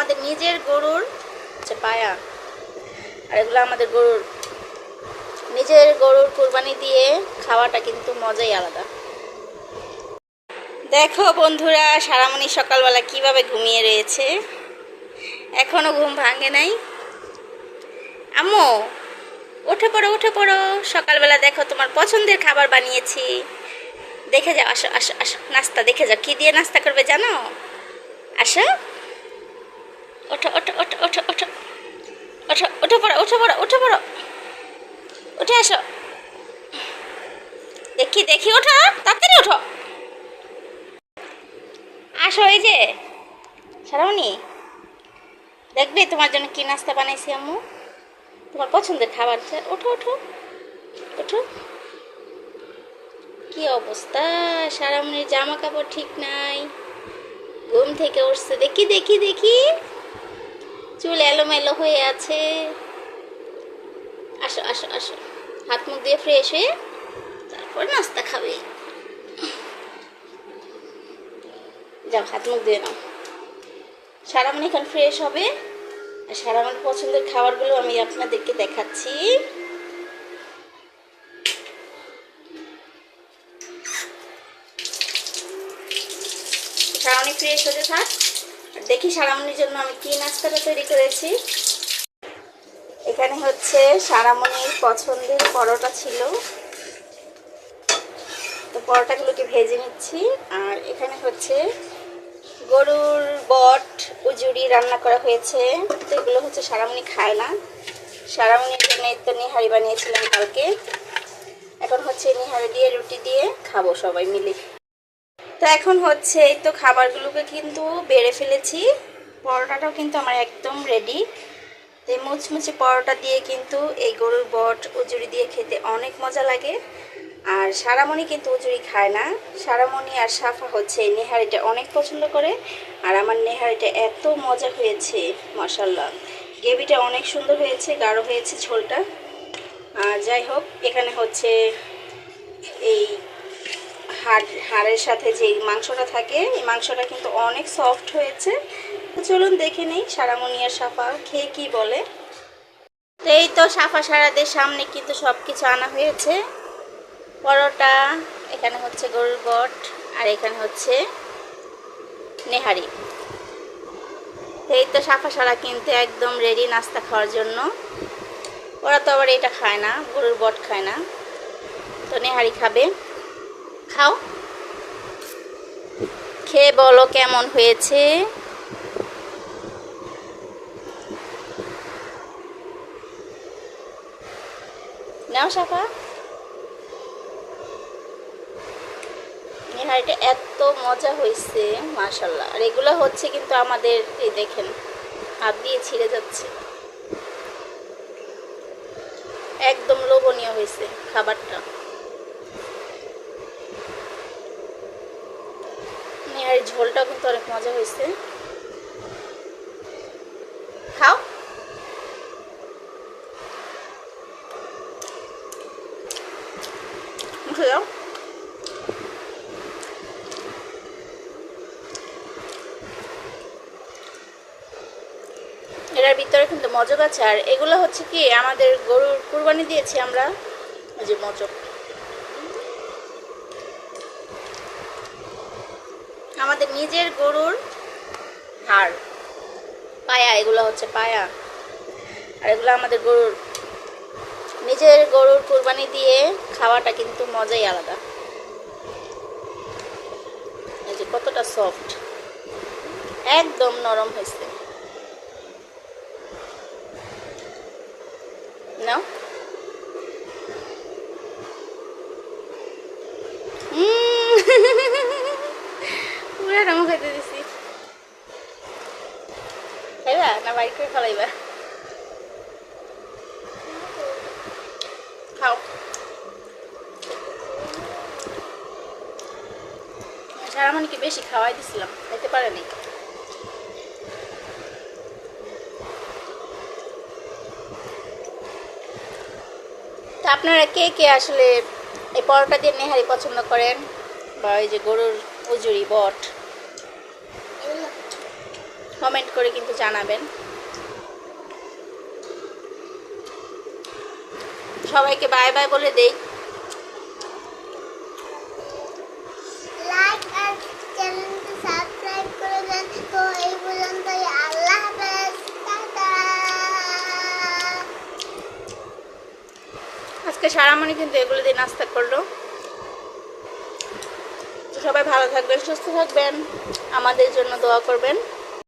আমাদের নিজের গরুর পায়া, আর এগুলো আমাদের গরুর নিজের গরুর কুরবানি দিয়ে খাওয়াটা কিন্তু মজাই আলাদা। দেখো বন্ধুরা, সারামণি সকালবেলা কিভাবে ঘুমিয়ে রয়েছে, এখনো ঘুম ভাঙে নাই। আম্মু উঠে পড়ো, উঠে পড়ো, সকালবেলা দেখো তোমার পছন্দের খাবার বানিয়েছি, দেখে যাও, আসো আসো আসো, নাস্তা দেখে যাও, কি দিয়ে নাস্তা করবে জানো? আসো, ওঠো ওঠো ওঠো ওঠো ওঠো ওঠো, উঠে পড়ো, উঠে পড়ো, উঠে পড়ো, উঠে আসো, দেখি দেখি, ওঠো তাড়াতাড়ি ওঠো, আসো। এই যে সারামণি, দেখবে তোমার জন্য কি নাস্তা বানাইছি আম্মু, তোমার পছন্দের খাবার। ওঠো ওঠো ওঠো। কি অবস্থা, সারামণির জামা কাপড় ঠিক নাই, ঘুম থেকে উঠছে, দেখি দেখি দেখি, চুল এলোমেলো হয়ে আছে। আসো আসো আসো, হাত মুখ দিয়ে ফ্রেশ হয়ে তারপর নাস্তা খাবে। যাও, হাত মুখ দিয়ে নাও। সারামণি এখন ফ্রেশ হবে, আর সারামণির পছন্দের খাবারগুলো আমি আপনাদেরকে দেখাচ্ছি। সারামণি ফ্রেশ হতে থাক, আর দেখি সারামণির জন্য আমি কি নাস্তাটা তৈরি করেছি। এখানে হচ্ছে সারামণির পছন্দের পরোটা ছিল, তো পরোটাগুলোকে ভেজে নিচ্ছি। আর এখানে হচ্ছে গরুর বট উজুড়ি রান্না করা হয়েছে, তো এগুলো হচ্ছে সারামণি খায় না, সারামণির জন্য তো নিহারি বানিয়েছিলাম কালকে, এখন হচ্ছে নিহারি দিয়ে রুটি দিয়ে খাবো সবাই মিলে। তো এখন হচ্ছে এই তো খাবারগুলোকে কিন্তু বেড়ে ফেলেছি, পরোটাটাও কিন্তু আমার একদম রেডি। তো এই মুচমুচে পরোটা দিয়ে কিন্তু এই গরুর বট উজুড়ি দিয়ে খেতে অনেক মজা লাগে। আর সারামণি কিন্তু উজুড়ি খায় না, সারামণি আর সাফা হচ্ছে এই নেহারিটা অনেক পছন্দ করে। আর আমার নেহারিটা এত মজা হয়েছে, মাশাআল্লাহ, গ্রেভিটা অনেক সুন্দর হয়েছে, গাঢ় হয়েছে ঝোলটা। আর যাই হোক, এখানে হচ্ছে এই হাড়ের সাথে যে মাংসটা থাকে, এই মাংসটা কিন্তু অনেক সফট হয়েছে। তো চলুন দেখে নেই সারামণি আর সাফা খেয়ে কি বলে। তো এই তো সাফা সারাদের সামনে কিন্তু সব কিছু আনা হয়েছে, পরোটা, এখানে হচ্ছে গরুর বট, আর এখানে হচ্ছে নেহারি। এই তো সাফা সারা কিন্তু একদম রেডি নাস্তা খাওয়ার জন্য। ওরা তো আবার এটা খায় না, গরুর বট খায় না, তো নেহারি খাবে। খাও, খেয়ে বলো কেমন হয়েছে। নাও সাফা, নেহারিটা এত মজা হয়েছে মাশাআল্লাহ। আর এগুলো হচ্ছে কিন্তু আমাদের, এই দেখেন হাত দিয়ে ছিঁড়ে যাচ্ছে, একদম লোভনীয় হয়েছে খাবারটা। নেহারির ঝোলটাও কিন্তু অনেক মজা হয়েছে। খাও, মুখে দাও। এটার ভিতরে কিন্তু মজক আছে। আর এগুলো হচ্ছে কি আমাদের গরুর কুরবানি দিয়েছি আমরা, ওই যে মজক, আমাদের নিজের গরুর হাড়, পায়া, এগুলো হচ্ছে পায়া, আর এগুলো আমাদের গরুর নিজের গরুর কুরবানি দিয়ে খাওয়াটা কিন্তু মজাই আলাদা। এই যে কতটা সফট, একদম নরম হয়েছে। নাও, পুরা নামও খাইতে দিছি। খাইবা না বাইক করে ফেলাইবা? খাও, সারামণিকে বেশি খাওয়াই দিছিলাম, খাইতে পারেনি। তো আপনারা কে কে আসলে এই পরোটা দিয়ে নেহারি পছন্দ করেন, বা এই যে গরুর উজুড়ি বট, কমেন্ট করে কিন্তু জানাবেন। সবাইকে বাই বাই বলে দেই। লাইক আর চ্যানেলটি সাবস্ক্রাইব করে দেন। তো এই পর্যন্তই, আল্লাহ হাফেজ, টাটা। আজকে সারামণি কিন্তু এগুলো দিয়ে নাস্তা করলো। তো সবাই ভালো থাকবেন, সুস্থ থাকবেন, আমাদের জন্য দোয়া করবেন।